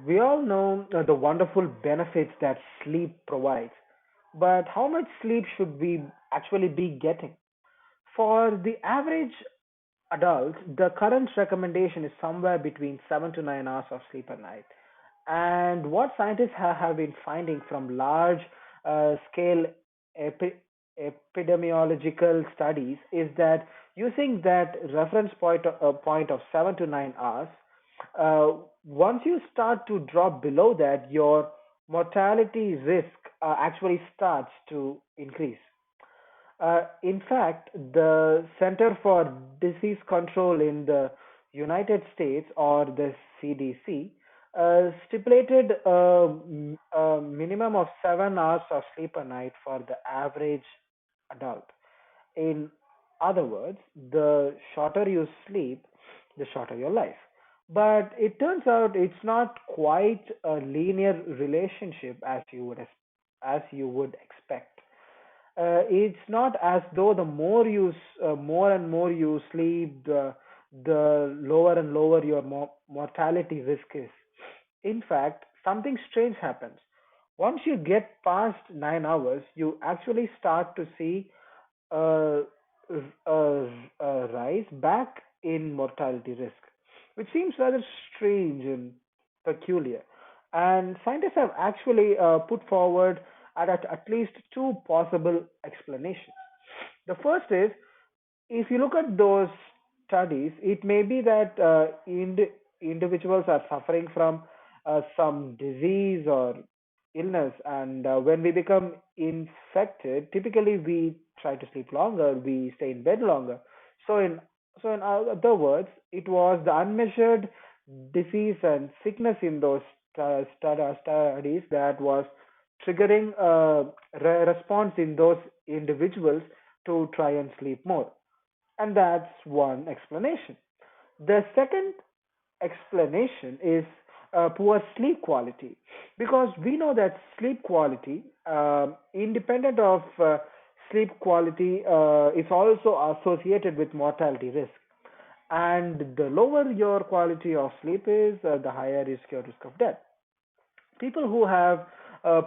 We all know the wonderful benefits that sleep provides, but how much sleep should we actually be getting? For the average adult, the current recommendation is somewhere between 7 to 9 hours of sleep a night. And what scientists have been finding from large scale epi- epidemiological studies is that using that reference point of 7 to 9 hours, uh, once you start to drop below that, your mortality risk actually starts to increase. In fact, the Center for Disease Control in the United States, or the CDC, stipulated a minimum of 7 hours of sleep a night for the average adult. In other words, the shorter you sleep, the shorter your life. But it turns out it's not quite a linear relationship as you would expect. It's not as though the more and more you sleep, the lower and lower your mortality risk is. In fact, something strange happens. Once you get past 9 hours, you actually start to see a, a rise back in mortality risk, which seems rather strange and peculiar. And scientists have actually put forward at least two possible explanations. The first is, if you look at those studies, it may be that individuals are suffering from some disease or illness, and when we become infected, typically we try to sleep longer, we stay in bed longer. So in other words, it was the unmeasured disease and sickness in those studies that was triggering a response in those individuals to try and sleep more. And that's one explanation. The second explanation is poor sleep quality, because we know that sleep quality, independent of sleep quality, is also associated with mortality risk. And the lower your quality of sleep is, the higher is your risk of death. People who have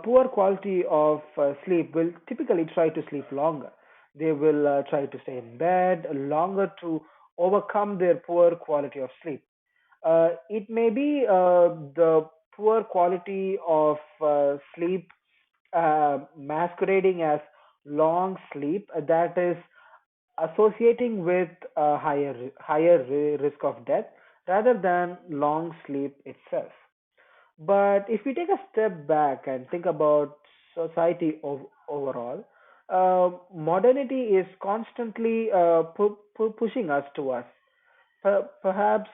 poor quality of sleep will typically try to sleep longer. They will try to stay in bed longer to overcome their poor quality of sleep. It may be the poor quality of sleep masquerading as long sleep that is associating with a higher risk of death rather than long sleep itself. But if we take a step back and think about society overall, modernity is constantly pushing us towards perhaps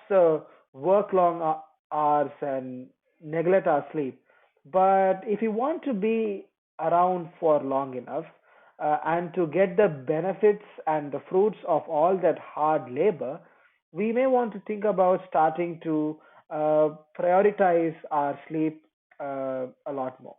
work long hours and neglect our sleep. But if you want to be around for long enough and to get the benefits and the fruits of all that hard labor, we may want to think about starting to prioritize our sleep a lot more.